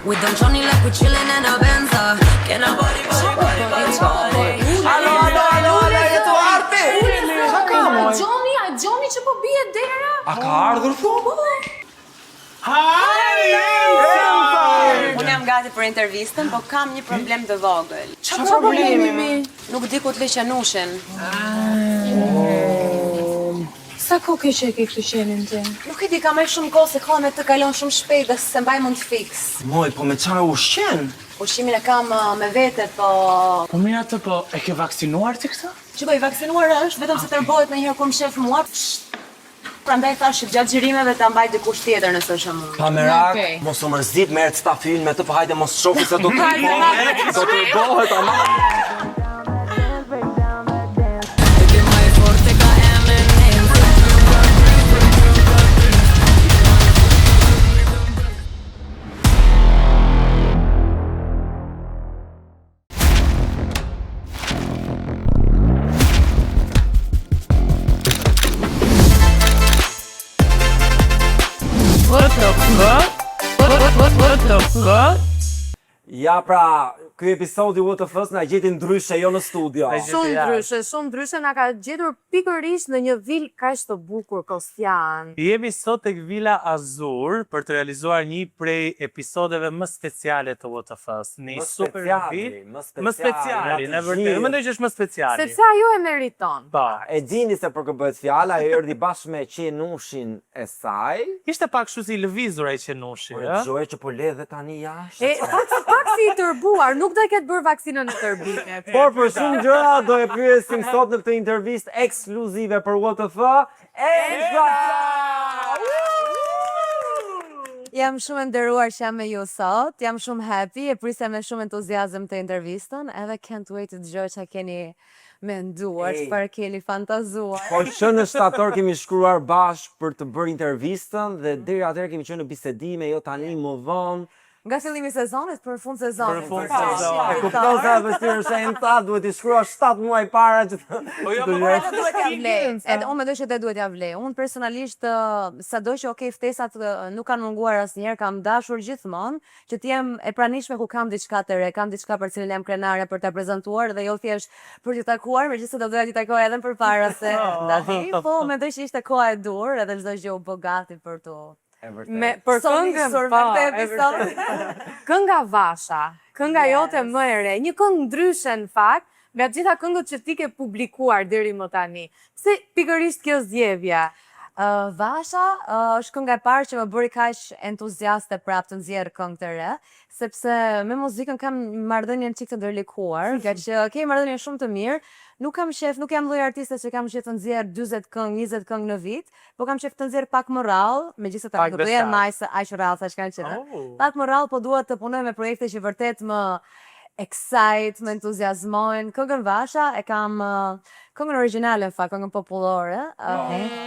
We done Johnny like we chillin' in a Benza. Can I body, Alo, jetu arti! Gjoni që po bie dera? A ka ardhur shumë? Unë jam gati për intervistën, po kam një problem të vogël. Çfarë problemi? Nuk di ku të lë qenushin. Sa kohë ke që e ke këtë qenin ti? Nuk e di, ka më shumë kohë se koha me të kalon shumë shpejt dhe se mbaj mund të fiks. Moj, po me çfarë ushqen? Ushqimin e kam me vete, po... Po mira të po, e ke vaksinuar ti këtë? Qikoj, vaksinuar është, vetëm se tërbohet në njëherë kur më shef mua. Prandaj thash që gjatë xhirimeve ta mbaj dikush tjetër nëse është e mundur. Kamerak, mos u mërzit, merret stafin me të, po hajde mos shofi se do të bëhet, do të bëhet ama. Ja pra, ky episodi WTF-s na gjeti ndryshe jo në studio. Shumë ndryshe na ka gjetur pikërisht në një vilë kaq të bukur kostian. Jemi sot tek Villa Azur për të realizuar një prej episodeve më speciale të WTF-s. Një super vilë, më speciali, në vërtetë. Mendoj që është më speciali. Sepse ajo e meriton. Po. E dini se për kë bëhet fjala, ajo erdhi bashkë me qenushin e saj. Ishte pak kështu si i lëvizur ai qenushi, Po dëgjoj që po le dhe tani jashtë. Pak si i tërbuar, nuk do e ketë bërë vaksinën e tërbimit. Por për shumë gjëra do e pyesim sot në këtë intervistë ekskluzive për WTF, Elza! Jam shumë e nderuar që jam me ju sot, jam shumë happy, e prisja me shumë entuziazëm të intervistën, edhe can't wait të dëgjoj çka keni menduar, çfarë keni fantazuar. Po që në shtator kemi shkruar bashkë për të bërë intervistën dhe deri atëherë kemi qenë në bisedime, jo tani më vonë. Nga fillimi i sezonit për fund sezonit. Për fund sezonit. E kupton se vështirë është e ta, duhet i shkruash 7 muaj para që të... Po jo, Edhe duhet ja vlej. Edhe unë mendoj që edhe duhet ja vlej. Unë personalisht sado që ftesat nuk kanë munguar asnjëherë, kam dashur gjithmonë që të jem e pranishme ku kam diçka të re, kam diçka për cilën jam krenare për ta prezantuar dhe jo thjesht për t'ju takuar, megjithëse do doja t'i takoj edhe përpara se ndati, po mendoj që ishte koha e dur edhe çdo gjë u bë gati për të Për këngën, kënga Vasha, kënga jote më e re, një këngë ndryshe në fakt, nga gjitha këngët që ti ke publikuar deri më tani. Pse pikërisht kjo zgjedhja? Vasha është kënga e parë që më bëri kaq entuziaste prapë të nxjerr këngë të re, sepse me muzikën kam marrëdhënien çik të ndërlikuar, nga që kemi marrëdhënie shumë të mirë. Nuk jam lloj artiste që kam qef të nxjerr 40 këngë, 20 këngë në vit, po kam qef të nxjerr pak më rrallë, megjithëse ta do të jenë më se aq rrallë sa kanë qenë. Pak më rrallë, po dua të punoj me projekte që vërtet më excite, më entuziazmojnë. Këngën Vasha e kam këngën origjinale, në fakt, këngën popullore.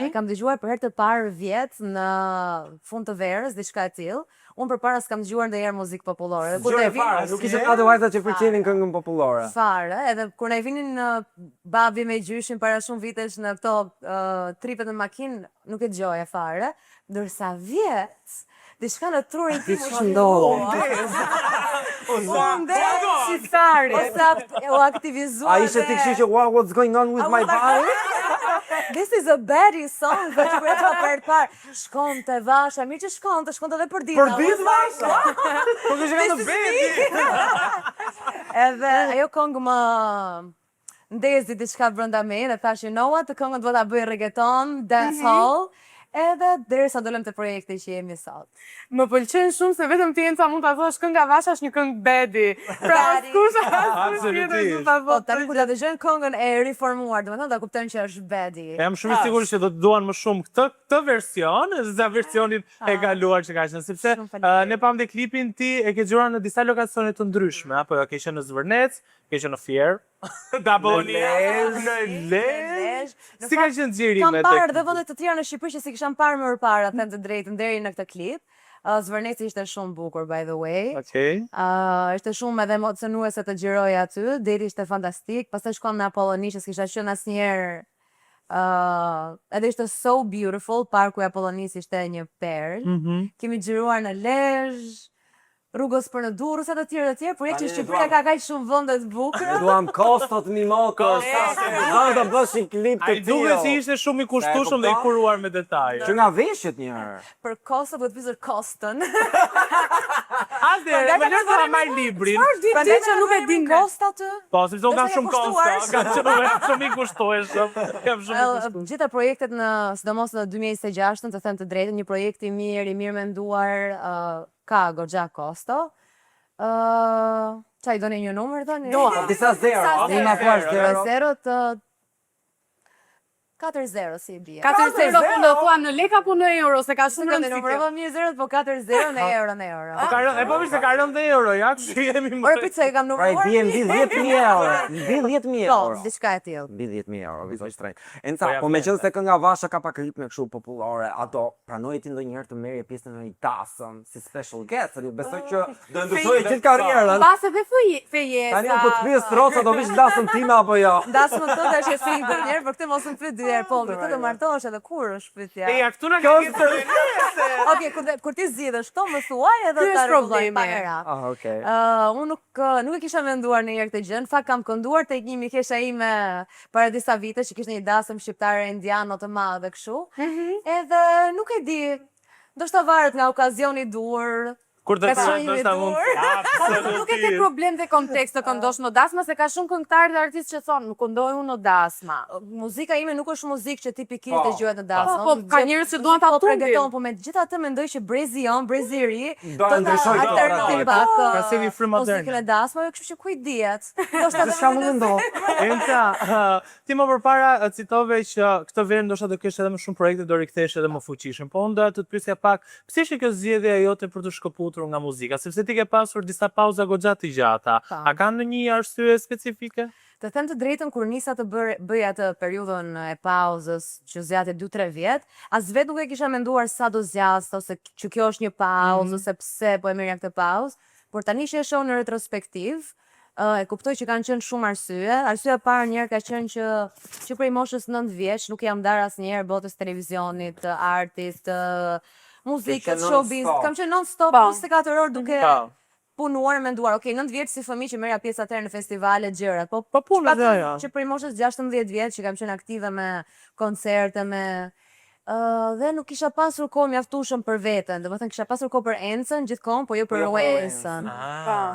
E kam dëgjuar për herë të parë vjet në fund të verës, diçka e tillë. Unë përpara s'kam dëgjuar ndonjëherë muzikë popullore. Nuk ishte ato vajza që përqenin këngën popullore. Fare, edhe kur na i vinin babi me gjyshin para shumë vitesh në këto tripet në makinë, nuk e dëgjoja fare, ndërsa vjet diçka në trurin tim u ndodhi. U aktivizua. A ishte ti kështu që wow, what's going on with my body? This is a baddie song, dhe që përta për parë. Shkonte Vasha, mirë që shkonte edhe për ditë. Për ditë Vasha? Po kështë nga në bedi. Edhe ajo këngë më ndezi diçka brenda me, dhe thash, you know what, të këngën do ta bëj reggaeton, dancehall. Edhe derisa dolëm te projekti që jemi sot. Më pëlqen shumë se vetëm ti Enca mund ta thosh kënga Vasha është një këngë bedi. Pra askush Absolutisht. po tani kur ta dëgjojnë këngën e riformuar, domethënë ta kuptojnë që është bedi. Jam shumë i sigurt që do të duan më shumë këtë version se versionin e kaluar që ka qenë, sepse ne pam dhe klipin ti e ke dëgjuar në disa lokasione të ndryshme, apo ke qenë në Zvërnec, ke qenë në Fier, në Lezhë. Si ka qenë xhirimet? Kam parë dhe vende të tjera në Shqipëri që si kisha parë më përpara, them të drejtën, deri në këtë klip. Zvërneci ishte shumë bukur, by the way. Okej. Ishte shumë edhe emocionuese të xhiroj aty, deri ishte fantastik. Pastaj shkon në Apolloni që s'kisha qenë asnjëherë. Edhe ishte so beautiful, parku i Apollonis ishte një perl. Kemi xhiruar në Lezhë, rrugës për në Durrës e të tjerë, projekti Shqipëria ka kaq shumë vende të bukura. Duam kostot mi motor. Do bëshin klip të Ai duket si ishte shumë i kushtueshëm dhe i kuruar me detaje. Që nga veshjet një herë. Për Kostot do të pisër Kostën. Ate, më lërë të marr librin. Ti që nuk e din Kost aty. Po, sepse unë kam shumë kushtuar. kosta, kam shumë i kushtueshëm. Kam shumë i kushtueshëm. Gjitha projektet në sidomos në 2026, të them të drejtën, një projekt i mirë menduar, ka goxha kosto. Çaj doni një numër tani? Disa zero. Një na thuash zero. 0 të 4-0 si i bie. 4-0 do thuam në lek apo në euro, se ka shumë rëndësi. Numërova mirë 0, po 4-0 në euro. E po se ka rënë dhe euro, ja, kështu jemi më. Ore pica e kam Pra i numëruar. bie mbi 10.000 euro. Mbi 10.000 Po, euro. diçka e tillë. Mbi 10.000 euro, vizoj shtrenjtë. Enca, po me qënë se kënga Vasha ka pak ritme kështu popullore, ato pranoj ti ndonjëherë të merrje pjesë në një tasëm si special guest, se ju besoj që do ndryshojë gjithë karrierën. Pas edhe fejesa. Tani po të pyes Roca do vish dasëm time apo jo? Dasmë të është e sigurt njerë, për këtë mos më pyet dy herë, po, për këtë do martohesh edhe kur është pyetja. Ja, këtu na ka Okej, kur ti zgjidhesh këto më thuaj edhe Ky ta është rregulloj problemi. pa era. Okej. Unë nuk e kisha menduar në herë këtë gjë. Në fakt kam kënduar tek një mikesha ime para disa vitesh që kishte një dasëm shqiptare indiano të madhe kështu. Edhe nuk e di. Ndoshta varet nga okazioni i dur. kur të Ka shumë ndoshta mund. Nuk e ke problem dhe kontekst të këndosh në dasma, se ka shumë këngëtarë dhe artistë që thonë, nuk këndoj unë në dasma. Muzika ime nuk është muzikë që tipikisht e gjuhet në dasma. Po, ka njerëz që duan ta përgatiton, po megjithatë mendoj që brezi jon, brezi i ri, Do të ndryshoj këto alternativ pra. Ka si një frymë moderne. muzikën e dasmave, kështu që kujt dihet. Ndoshta Se çka mund ndodh? Enca, ti më përpara citove që këtë verë ndoshta do kesh edhe më shumë projekte, do rikthesh edhe më fuqishëm. Po unë doja të të pyesja pak, pse ishte kjo zgjedhja jote për të shkëputur nga muzika? Sepse ti ke pasur disa pauza goxha të gjata. A ka ndonjë arsye specifike? Të them të drejtën, kur nisa të bëj atë periudhën e pauzës që zgjati 2-3 vjet, as vetë nuk e kisha menduar sa do zgjat, ose që kjo është një pauzë, ose pse po e merrja këtë pauzë, por tani që e shoh në retrospektiv, e kuptoj që kanë qenë shumë arsye. Arsyeja e parë njëherë ka qenë që prej moshës 9 vjeç nuk jam ndar asnjëherë botës televizionit, të artit, të muzikës, showbiz. Kam qenë non-stop 24 orë duke punuar e menduar. Okej, 9 vjeç si fëmijë që merja pjesë atëherë në festivale, gjërat. Po puna dhe ajo. Që prej moshës 16 vjeç që kam qenë aktive me koncerte, dhe nuk kisha pasur kohë mjaftueshëm për veten. Domethënë kisha pasur kohë për Encën gjithkohon, po jo për Ruensën.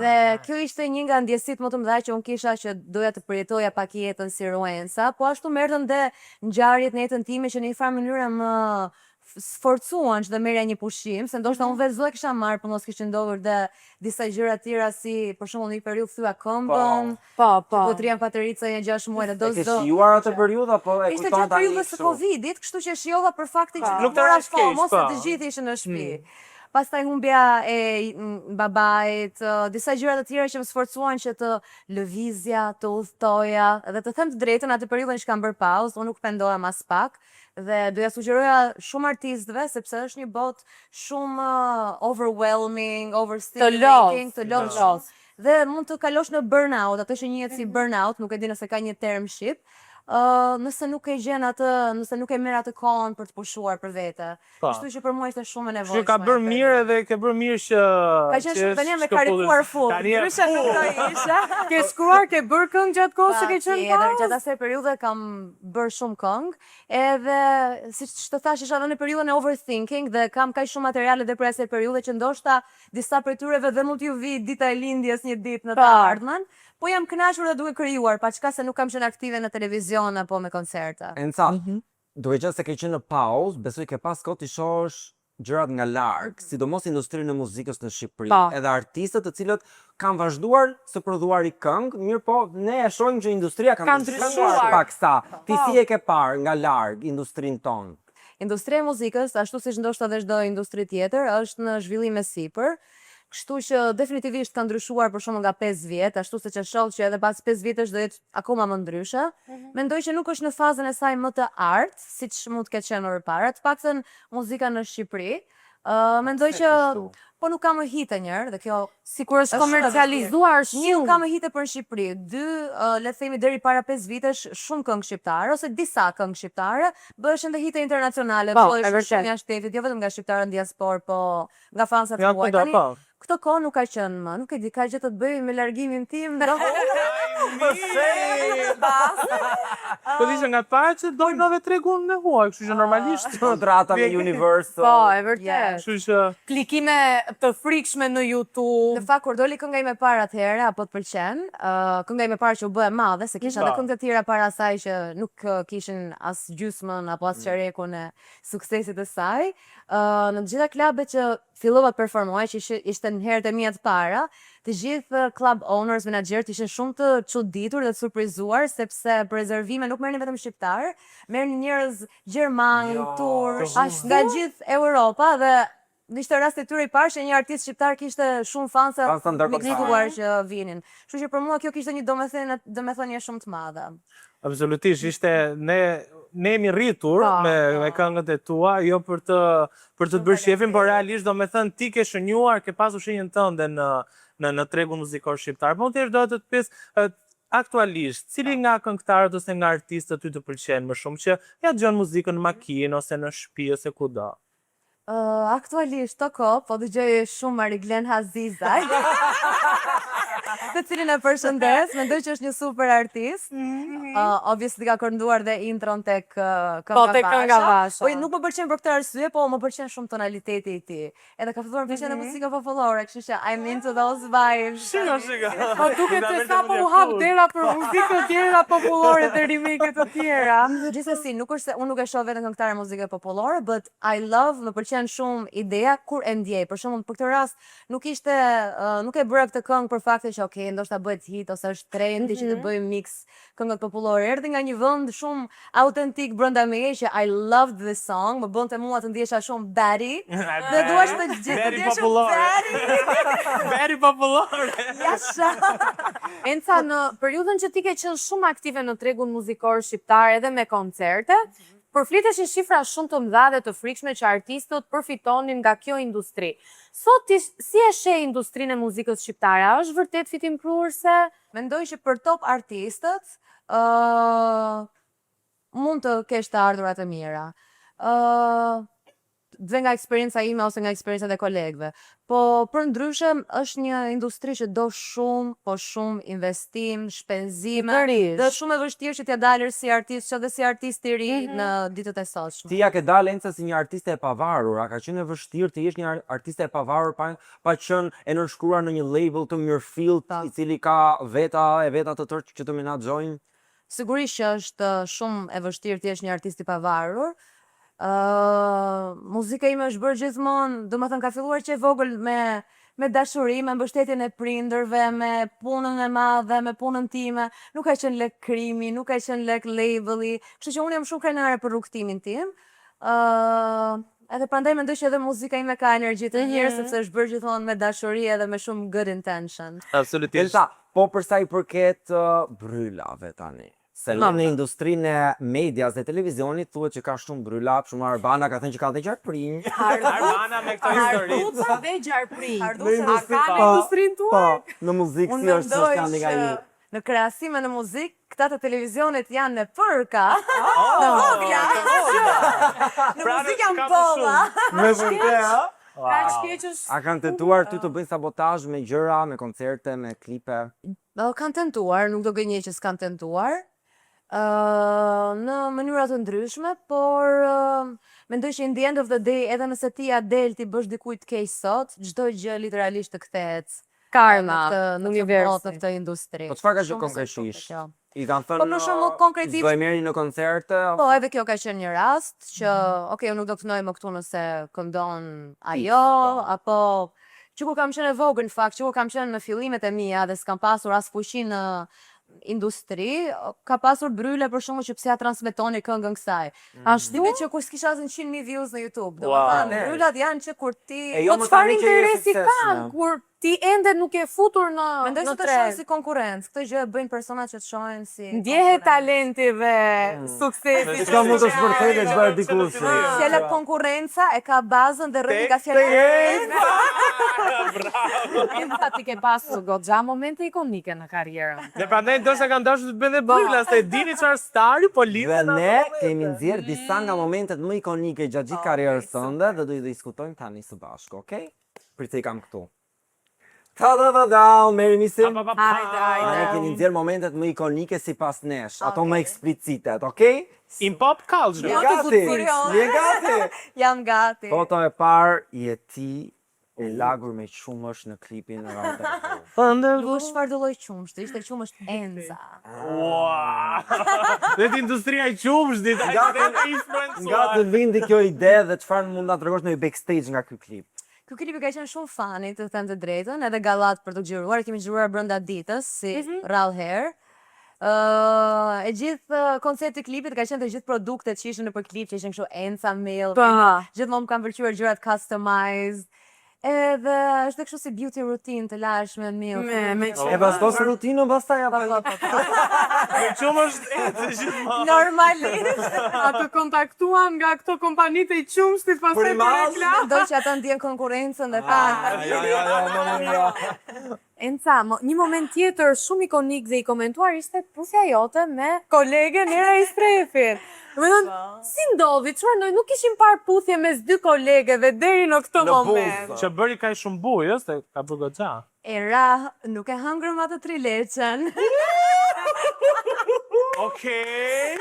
Dhe kjo ishte një nga ndjesitë më të mëdha që unë kisha, që doja të përjetoja pak jetën si Ruensa, po ashtu merrtën dhe ngjarjet në jetën time që në një farë mënyrë më sforcuan që dhe merja një pushim, se ndoshta unë vetë kisha marrë, po mos kishin ndodhur dhe disa gjëra tjera, si për shembull në një periudhë thya këmbën. Po trian Paterica një 6 muaj dhe E ke shijuar atë periudhë apo e ishte kujton gjatë tani? periudhës së Covidit, kështu që shijova për faktin që Nuk të mora rash keq, mos se po. të gjithë ishin në shtëpi. Pastaj humbja e babait, disa gjëra të tjera që më sforcuan që të lëvizja, të udhtoja, dhe të them të drejtën, atë periudhën që kam bërë pauzë, unë nuk pendoja mas pak, dhe doja sugjeroja shumë artistëve, sepse është një botë shumë overwhelming, overstimulating, të lodhshëm. Dhe mund të kalosh në burnout, atë që njihet si burnout, nuk e di nëse ka një term shqip, nëse nuk e gjen atë, nëse nuk e merr atë kohën për të pushuar për vete. Kështu që për mua ishte shumë e nevojshme. Që ka bërë mirë edhe ke bërë mirë që Ka qenë shumë tani me karikuar full. Ndryshe nuk do isha. Ke shkruar, ke bërë këngë gjatë kohës që ke qenë Edhe pauzë? gjatë asaj periudhe kam bërë shumë këngë, edhe siç të thash isha edhe në periudhën e overthinking dhe kam kaq shumë materiale edhe për asaj periudhe që ndoshta disa prej tyre dhe mund t'ju vi dita e lindjes një ditë në të ardhmen. Po jam kënaqur dhe duke krijuar, paçka se nuk kam qenë aktive në televizion apo me koncerte. Enca, duke qenë se ke qenë në pauzë, besoj ke pas kohë të shohësh gjërat nga larg, sidomos industrinë e muzikës në Shqipëri, edhe artistët të cilët kanë vazhduar të prodhuari këngë, mirë po ne e shohim që industria ka ndryshuar paksa. Ti si e ke parë nga larg industrinë tonë? Industria e muzikës, ashtu siç ndoshta edhe çdo industri tjetër, është në zhvillim e sipër. Kështu që definitivisht ka ndryshuar për shkakun nga 5 vjet, ashtu siç e shoh që edhe pas 5 vjetësh do jetë akoma më ndryshe. Mendoj që nuk është në fazën e saj më të artë, siç mund të ketë qenë më parë, të paktën muzika në Shqipëri. Mendoj që po nuk ka më hite njërë, dhe kjo sikur është komercializuar një nuk ka më hite për në Shqipëri, dy, le të themi deri para 5 vitesh, shumë këngë shqiptare ose disa këngë shqiptare bëheshin dhe hite internacionale, Po, po e vërtet. shumë jashtëtit, jo vetëm nga shqiptarët në diaspor, po nga fansat tuaj. Tani, këto kohë nuk ka qenë më, nuk e di ka gjë të të bëj me largimin tim. Po dishe nga parë që dojnë nove tregun me huaj, kështu që normalisht. Kontrata me Universal. Po, e vërtet. Kështu që... Klikime të frikshme në YouTube. Në fakt, kur doli kënga ime para atëherë, apo të pëlqen, kënga ime para që u bë e madhe, se kisha edhe këngë të tjera para asaj që nuk kishin as gjysmën apo as çerekun e suksesit të saj. Në të gjitha klubet që fillova të performoj, që ishte në herët e mia të para, të gjithë club owners, menaxherët ishin shumë të çuditur dhe të surprizuar, sepse për rezervime nuk merrnin vetëm shqiptar, merrnin njerëz gjerman, turq, nga gjithë Europa dhe ishte rasti i tyre i parë që një artist shqiptar kishte shumë fansa miksituar që vinin. Kështu që për mua kjo kishte një domethënie shumë të madhe. Absolutisht, ishte ne jemi rritur me këngët e tua, jo për të bërë shefin, por realisht do me thënë ti ke shënjuar, ke pasur shenjën tënde në tregun muzikor shqiptar. Po të do të pyes aktualisht, cili nga këngëtarët ose nga artistët ty të pëlqen më shumë që ja dëgjon muzikën në makinë ose në shtëpi ose kudo? Aktualisht të ko, po dëgjoj shumë Mariglen Hazizaj, të cilin e përshëndes, mendoj që është një super artist. Obviously ka kënduar dhe intron tek Kënga Vasha. Po nuk më pëlqen për këtë arsye, po më pëlqen shumë tonaliteti i tij. Edhe ka filluar të pëlqen muzika popullore, kështu që I'm into those vibes. Shiko. Po duket se sapo u hap dera për muzikë të tjera popullore dhe remake të tjera. Gjithsesi, nuk është se unë nuk e shoh vetëm këngëtare muzike popullore, but I love, më pëlqen shumë ideja kur e ndjej. Për shembull, për këtë rast nuk e bëra këtë këngë për faktin që okay, ndoshta bëhet hit ose është trendi që të bëjmë mix këngët popullore. Erdhi nga një vend shumë autentik brenda meje që I loved this song, më bënte mua të ndjesha shumë bari. Dhe dua të gjithë Very popullore. Jasha. Enca, në periudhën që ti ke qenë shumë aktive në tregun muzikor shqiptar edhe me koncerte, përfliteshin shifra shumë të mëdha dhe të frikshme që artistët përfitonin nga kjo industri. Sot si e sheh industrinë e muzikës shqiptare? A është vërtet fitim pruese? Mendoj që për top artistët mund të kesh të ardhurat e mira. Dhe nga eksperienca ime ose nga eksperiencat e kolegëve. Po për ndryshe është një industri që do shumë investim, shpenzime, dhe shumë e vështirë që t'ja dalër si artist, që dhe si artist i ri në ditët e sotshme. Ti ja ke dalë Enca si një artiste e pavarur, a ka qenë e vështirë të jesh një artiste e pavarur pa qenë e nënshkruar në një label të mirëfillt, i cili ka veta të tërë që të menaxhojnë? Sigurisht që është shumë e vështirë të jesh një artist i pavarur. Muzika ime është bërë gjithmonë, do më thënë ka filluar që e vogël me dashuri, me mbështetjen e prindërve, me punën e madhe, me punën time. Nuk ka qenë lek krimi, nuk ka qenë lek labeli, kështu që unë jam shumë krenare për rrugtimin tim. Edhe prandaj mendoj që edhe muzika ime ka energji të mirë, sepse është bërë gjithmonë me dashuri edhe me shumë good intention. Absolutisht. Enca, po për sa i përket brylave tani. Se në industrinë e medias dhe televizionit thuhet që ka shumë brylla, shumë Arbana ka thënë që ka dhe gjarprinj. Arbana me këto histori. Arduca dhe gjarprinj. A ka në industrinë tuaj? Po, në muzikë si është shkandi nga ju. Në krahasime në muzikë, këta të televizionit janë në përka, në vogla, në muzikë janë bolla. Me vërtet, A kanë tentuar ty të bëjnë sabotazh me gjëra, me koncerte, me klipe? Kanë tentuar, nuk do gënjej që s'kanë tentuar. Në mënyra të ndryshme, por mendoj që in the end of the day, edhe nëse ti ja del ti bësh dikujt keq sot, çdo gjë literalisht të kthehet karma në univers në këtë industri. Po çfarë ka qenë konkretisht? I kanë Po për shembull konkretisht do e merrni në koncerte? Po edhe kjo ka qenë një rast që okay, unë nuk do të këndoj më këtu nëse këndon ajo apo që kur kam qenë e vogël në fakt, që kur kam qenë në fillimet e mia dhe s'kam pasur as fuqi industri, ka pasur bryle për shkakun që pse ja transmetoni këngën kësaj. Ashtu që kur s'kisha asnjë 100.000 views në YouTube. Domethënë, brylat janë që kur ti Jo, po çfarë interesi ka kur ti ende nuk e futur në mendoj se të shohin si konkurrencë. Këtë gjë e bëjnë personat që të shohin si ndjehet talenti dhe suksesi. Çka mund të shpërthehet çfarë dikush. Fjala konkurrenca e ka bazën dhe rrëti nga fjala. Enca ti ke pasur goxha momente ikonike në karrierën. Dhe prandaj ndoshta kanë dashur të bëjnë bryla, se dini çfarë stari po Dhe lidhet. ne kemi nxjerr disa nga momentet më ikonike gjatë gjithë karrierës tënde dhe do i diskutojmë tani së bashku, okay? Pritej kam këtu. Ta-da-da-da, Meri Misim. Ne kemi nxjerr momentet më ikonike sipas nesh, ato më eksplicitet, okay? In pop culture. Je gati? Je gati? Jam gati. Foto e parë je ti e lagur me qumësh në klipin në Rata. Lu çfarë do lloj qumsh, ishte qumësh Enza. Dhe industria e qumsh, ditë Nga të vindi kjo ide dhe çfarë mund ta tregosh në backstage nga ky klip? Ky klip ka qenë shumë fani, të them të drejtën, edhe gallat për të xhiruar, kemi xhiruar brenda ditës si rall herë. E gjithë koncepti i klipit ka qenë të gjithë produktet që ishin nëpër klip, që ishin kështu Enza Milk. Gjithmonë më kanë pëlqyer gjërat customized. Edhe është kështu si beauty routine të lashme milk. E pastos rutinën pastaj apo? qumësh të gjithmonë. Normalisht. Ato kontaktuan nga këto kompanitë e qumshtit pastaj për reklam. Mendoj që ata ndjen konkurrencën dhe Enca, një moment tjetër shumë ikonik dhe i komentuar ishte puthja jote me kolegen Era i Strefit. Domethënë, si ndodhi? Çfarë nuk kishim parë puthje mes dy kolegeve deri në këtë moment. Që bëri kaq shumë bujë, se ka bërë goxha. Era nuk e hëngrëm atë trileçen. Okej.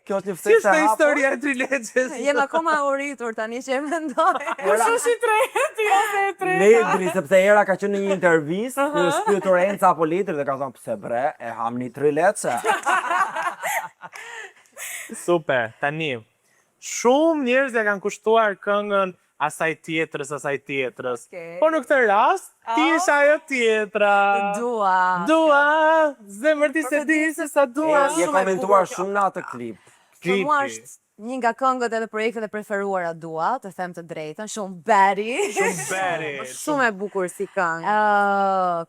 Kjo është një Si ftesë është historia e trileçes? Jem akoma uritur tani që e mendoj. Kush është i tretë ose e treta? Nedri, sepse Era ka qenë në një intervistë, ku është pyetur Enca apo Letri dhe ka thënë pse bre, e hamni trileçe. Super, tani. Shumë njerëz ja kanë kushtuar këngën asaj tjetrës. Po në këtë rast, ti ishe ajo tjetra. Dua, zemër ti se di se sa dua. Je komentuar shumë në atë klip. Për mua është një nga këngët edhe projektet e preferuara Dua, të them të drejtën, shumë beri. Shumë e bukur si këngë.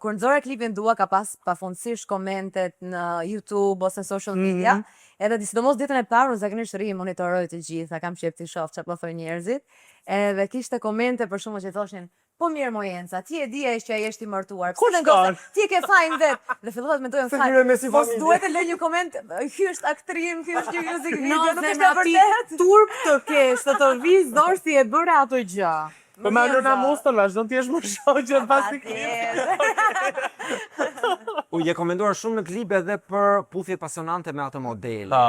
Kur nxora klipin Dua ka pas pafundësisht komentet në YouTube ose social media. Edhe sidomos ditën e parë unë zakonisht monitoroj të gjitha, kam qejf të shoh çfarë po thonë njerëzit. Edhe kishte komente për shkakun që thoshin, po mirë Mojenca, ti e di që ai është i martuar. Pse në gojë? Ti e ke fajin vet. Dhe fillova të mendojmë fajin. Po duhet të lë një koment, ky është aktrim, ky është një music video, nuk është e vërtetë. Turp të kesh, të viz dorë si e bëre ato gjë. Po më Luna Muston, vazhdon ti jesh më shoqë pas të klipit. Je komentuar shumë në klip edhe për puthjet pasionante me atë modele.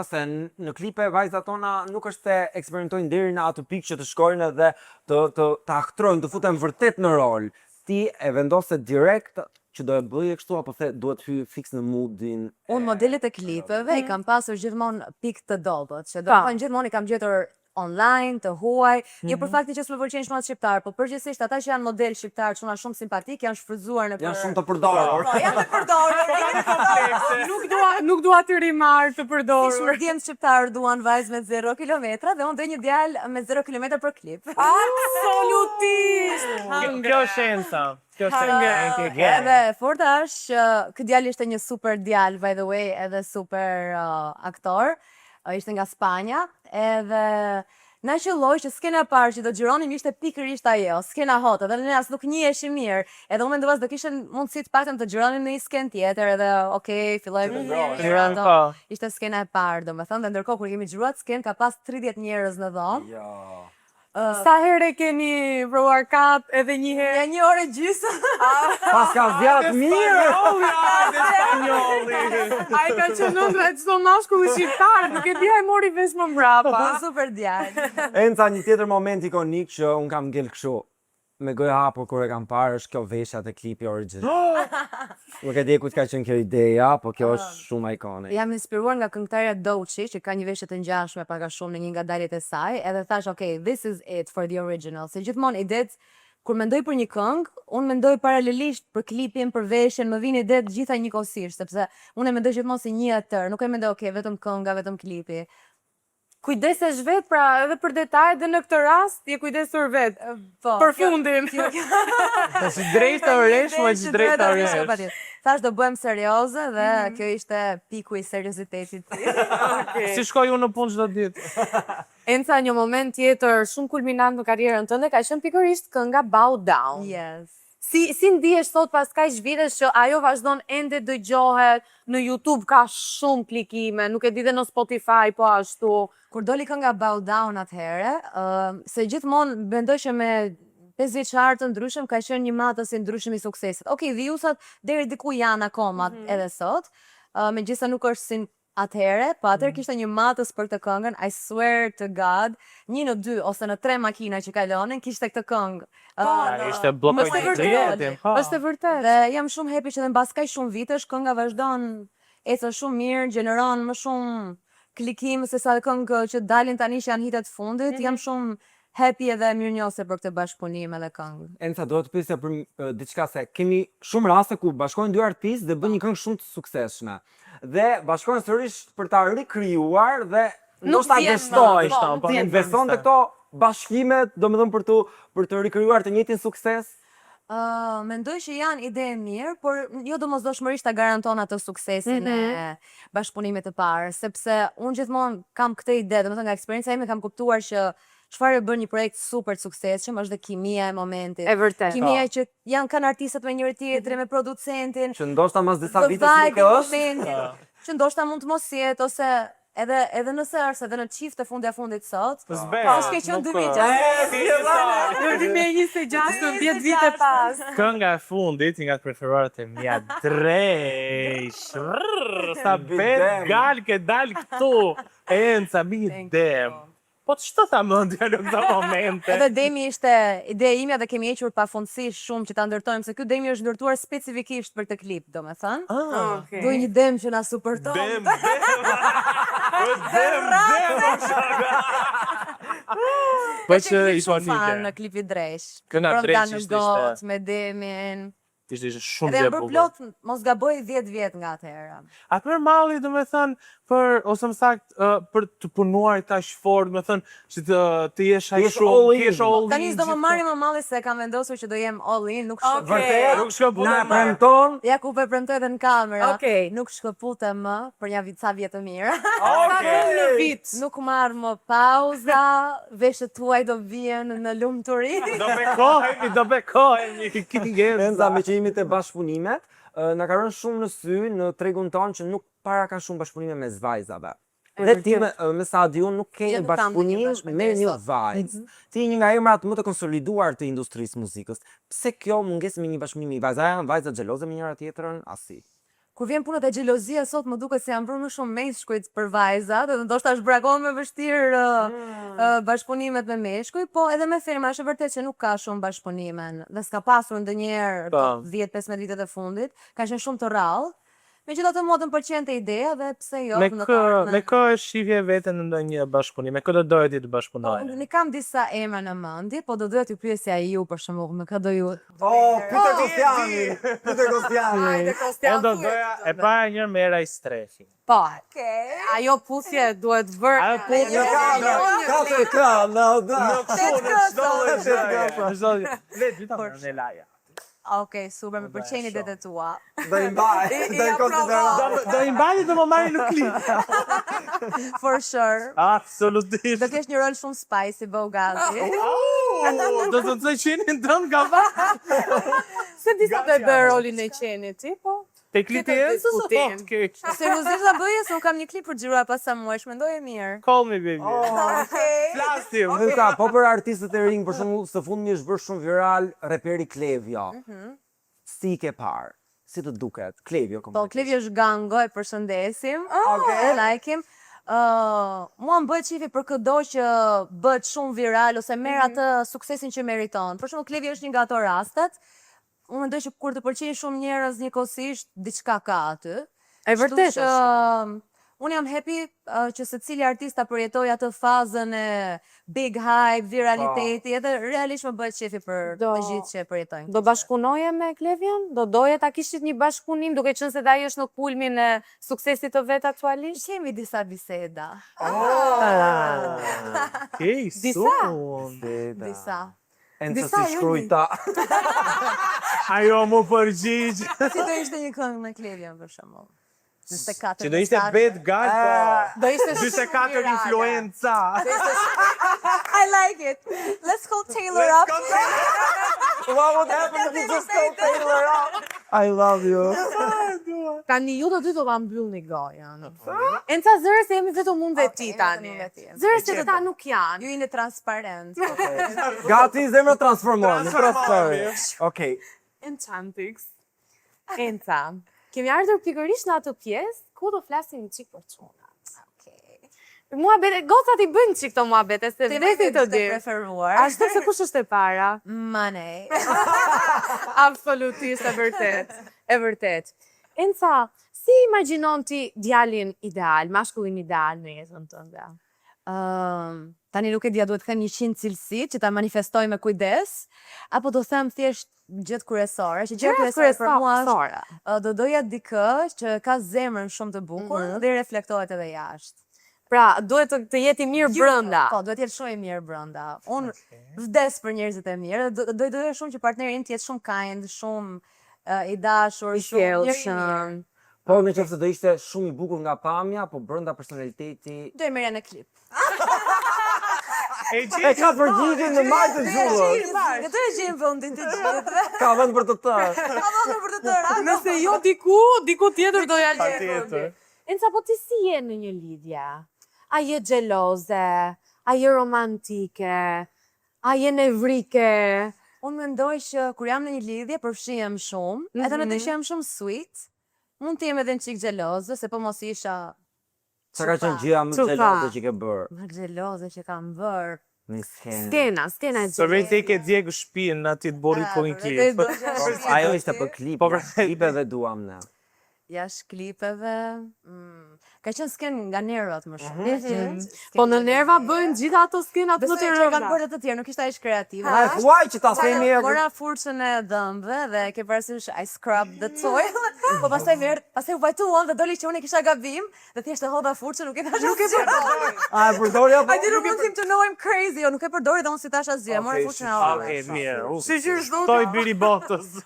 Se në klipe vajzat tona nuk është se eksperimentojnë deri në atë pikë që të shkojnë edhe të aktrojnë, të futen vërtet në rol. Ti e vendose direkt që do e bëje kështu apo the duhet hy fiks në moodin? Unë modelet e klipeve i kam pasur gjithmonë pikë të dobët, që do të thonë gjithmonë i kam gjetur online, të huaj, jo për faktin që s'më pëlqejnë shumë atë shqiptar, po përgjithsisht ata që janë model shqiptar, çuna shumë simpatik, janë shfrytzuar në Janë shumë të përdorur. Po, janë të përdorur. Nuk dua të rimar të përdorur. Si shmërdjem shqiptar duan vajzë me 0 kilometra dhe unë dhe një djalë me 0 kilometra për klip. Absolutisht! Kjo është Enca. Edhe forta është që ky djalë ishte një super djalë, by the way, edhe super aktor. Ishte nga Spanja, edhe na qelloi që skena e parë që do xhironim ishte pikërisht ajo, skena hot, edhe ne as nuk njiheshim mirë. Edhe unë mendova se do kishin mundësi të paktën të xhironim në një skenë tjetër, edhe okay, filloi ishte skena e parë, domethënë, dhe ndërkohë kur kemi xhiruar skenë ka pas 30 njerëz në dhomë. Sa herë keni provuar kat edhe një herë? Ja 1 orë gjysmë. Pas ka zjarë mirë! Ai ka qenë ndra çdo mashkull shqiptar, nuk e di ai mori vesh më mbrapa. Super djalë. Enca, një tjetër moment ikonik që un kam ngel kështu me gojë hapur kur e kam parë është kjo veshja te klipi origjinal. Nuk e di ku ka qenë kjo ideja, po kjo është shumë ikonik. Jam inspiruar nga këngëtarja Doechii, që ka një veshje të ngjashme pak a shumë në një nga daljet e saj, edhe thash, okay, this is it for the original. Se gjithmonë idet kur mendoj për një këngë, unë mendoj paralelisht për klipin, për veshjen, më vjen ide të gjitha njëkohësisht, sepse unë e mendoj gjithmonë si një tër, nuk e mendoj vetëm kënga, vetëm klipi. Kujdesesh vet, pra edhe për detajet dhe në këtë rast je kujdesur vet. Po. Për fundin. Si drejta oresh, më që drejta oresh. Thash do bëhem serioze dhe kjo ishte piku i seriozitetit. Si shkoj unë në punë çdo ditë. Enca, një moment tjetër shumë kulminant në karrierën tënde ka qenë pikërisht kënga Bow Down. Yes. Si ndihesh sot pas kaq vitesh që ajo vazhdon ende dëgjohet, në YouTube ka shumë klikime, nuk e di dhe në Spotify po ashtu. Kur doli kënga Bow Down atëherë, se gjithmonë mendoj që me 5 vjeçar të ndryshëm ka qenë një matës i ndryshëm i suksesit. Okej, viewsat deri diku janë akoma edhe sot, megjithëse nuk është si atëherë, po atëherë kishte një matës për këtë këngën, I swear to God, 1 në 2 ose në 3 makina që kalonin kishte këtë këngë. Ishte bllokoj drejtim. Është e vërtetë. Dhe jam shumë happy që edhe mbas kaq shumë vitesh kënga vazhdon ecën shumë mirë, gjeneron më shumë klikim se sa këngë që dalin tani që janë hitet fundit. Jam shumë happy edhe mirënjohëse për këtë bashkëpunim edhe këngë. Enca, do të pyesja për diçka se kemi shumë raste ku bashkojnë dy artistë dhe bëjnë një këngë shumë të suksesshme. Dhe bashkojnë sërish për ta rikrijuar dhe ndoshta gëstojnë, ti investon te këto bashkimet, domethënë për të rikrijuar të njëjtin sukses. Mendoj që janë ide e mirë, por jo domosdoshmërisht ta garanton atë suksesin e bashkëpunimit të parë, sepse unë gjithmonë kam këtë ide, domethënë nga eksperjenca ime kam kuptuar që çfarë bën një projekt super të suksesshëm është dhe kimia e momentit. E vërtetë. Kimia që kanë artistët me njëri tjetrin, me producentin. Që ndoshta mas disa vitesh nuk është. Që ndoshta mund të mos jetë ose edhe nëse është edhe në çift të fundit sot. Po s'ke qenë 2006. Në 2026, 10 vite pas. Kënga e fundit nga të preferuarat e mia drejsh. Sa bet gal ke dal këtu. Enca mi dem. Po ç'të ta mendja në këto momente? Edhe Demi ishte ide imja dhe kemi hequr pafundësisht shumë që ta ndërtojmë, se ky Demi është ndërtuar specifikisht për këtë klip, domethënë. Duaj një Dem që na suporton. Dem. Po që ishte fan në klipit Dresh. Këna Dresh ishte me Demin. Ishte shumë dhe gjë bukur. Dhe plot, mos gaboj 10 vjet nga atëhera. Atëherë malli, domethënë, ose më saktë, për të punuar kaq fort, domethënë, që të jesh aq shumë, të jesh all in. Tani s'do më marrim më malli se kam vendosur që do jem all in, nuk shkëputem. Vërtet, nuk shkëputem. Na premton. Ja ku po premtoj edhe në kamera. Okej. Nuk shkëputem më për një ca vjet të mirë. Në vit. Nuk marr më pauza, veshët tuaj do vjen në lumturi. Do bekohemi, Enza, me që jemi te bashkëpunimet, na ka rënë shumë në sy në tregun tonë që nuk para ka shumë bashkëpunime me vajzave. Dhe ti me Sadiun nuk ke një bashkëpunim me një vajzë. Ti një nga emrat më të konsoliduar të industrisë muzikës. Pse kjo mungesë me një bashkëpunim me vajza? Janë vajza xheloze me njëra tjetrën? Asi. Kur vjen puna te xhelozia sot më duket se janë bërë më shumë meshkujt për vajzat, dhe ndoshta është brakon më vështirë bashkëpunimet me meshkuj, po edhe me firma është vërtet që nuk ka shumë bashkëpunime dhe s'ka pasur ndonjëherë 10-15 vitet e fundit, ka qenë shumë të rrallë. Megjithatë mua më pëlqente ideja dhe pse jo. Me kë shihje veten në ndonjë bashkëpunim? Me kë do doje ti të bashkëpunoje? Unë kam disa emra në mendje, po do doja t'ju pyesja ju për shembull, me kë do ju? Pyetje Kostiani. Pyetje Kostiani. Unë do doja e para njërë me Era i Strefi. Po. Ajo puthje duhet vërë. Ajo puthje Vetë vita më në laja. Okej, super, më pëlqejnë idetë tua. Do i mbaj dhe më marri në klip. For sure. Absolutisht. Do kesh një rol shumë spicy, Bogati. Do të qenin tënë nga va. Se disa do e bërë rolin e qenit ti, po? Te klipi e së Seriozisht ta bëje, se unë kam një klip për xhirua pas sa muajsh, mendoj e mirë. Call me baby. Flasim. Po për artistët e rinj, për shembull, së fundmi është bërë shumë viral raperi Klevjo. Si ke parë? Si të duket? Klevjo Po, Klevjo është gango, e përshëndesim. E like-im. Mua më bëhet qifi për këdo që bëhet shumë viral ose merr atë suksesin që meriton. Për shembull, Klevjo është një nga ato rastet. Unë mendoj që kur të pëlqejnë shumë njerëz njëkohësisht, diçka ka aty. E vërtetë. Unë jam happy që secili artist ta përjetoj atë fazën e big hype, viraliteti, edhe realisht më bëhet qefi për të gjithë që e përjetojnë. Do bashkëpunoje me Klevian? Do doje ta kishit një bashkëpunim, duke qenë se ai është në kulmin e suksesit të vet aktualisht? Kemi disa biseda. Okej, Disa. Enca si shkrujta. Ajo mu përgjigj. Si do ishte një këngë me Klevian për shembull? 24. Që do ishte bet gal, po. Do ishte 24 influenca. I like it. Let's call Taylor up. What would happen if you just told Taylor up? I love you. Tani ju do dy do ta mbyllni gojën. Enca zëre se jemi vetëm unë dhe ti tani. Zëre se ta nuk janë. Ju jeni transparent. Gati, zemra transformohen. Okej. Enchantix. Enca. Kemi ardhur pikërisht në atë pjesë ku do flasim çik për çunat. Muhabete, gocat i bëjnë çik këto muhabete, se vdesi të di. Preferuar. Ashtu se kush është e para? Money. Absolutisht e vërtet. E vërtet. Enca, si imagjinon ti djalin ideal, mashkullin ideal në jetën tënde? Tani nuk e dia, duhet të them 100 cilësi që ta manifestoj me kujdes, apo do them thjesht gjëtë kryesore, që gjëtë kryesore për mua është, do doja dikë që ka zemrën shumë të bukur dhe reflektohet edhe jashtë. Pra, duhet të jeti mirë brenda. Po, duhet jetë shumë i mirë brenda. Unë vdes për njerëzit e mirë, dhe doja shumë që partneri im të jetë shumë kind, shumë i dashur, shumë sjellshëm. Po, në qoftë se do ishte shumë i bukur nga pamja, po brenda personaliteti. Do e merja në klip. E ka përgjigjen në majtë të gjullës. Ne të regjim vendin të gjithëve. Ka vend për të tërë. Ka vend për të tëra. Nëse jo diku tjetër do ja gjetë. Enca, po ti si je në një lidhje? A je xheloze? A je romantike? A je nevrike? Unë mendoj që kur jam në një lidhje përfshihem shumë, edhe në të që jam shumë sweet, mund të jem edhe në qik xheloze, se po mos isha Qa ka qenë gjëja më xheloze që ke bërë? Më xheloze që kam bërë. Në skenë. Stena e Së vej se i ke djegu shpinë në aty të borit po një klip. Ajo ishte për klip, klipeve duam ne. Jash klipeve, ka qenë sken nga nervat më shumë. Po në nerva bëjnë gjitha ato skenat më të Besoj që kanë bërë të tjerë, nuk ishte aq kreative. A e thuaj që ta themi e... Mora furçën e dhëmbëve dhe ke parasysh I scrub the toilet. Po pastaj u vajtuan dhe doli që unë kisha gabim dhe thjesht e hodha furçën, nuk e thash nuk e përdori. A e përdori apo? I didn't want him to know I'm crazy, nuk e përdori dhe unë si tash asgjë, mora furçën e hodha. Okej, mirë. Shtoj biri botës.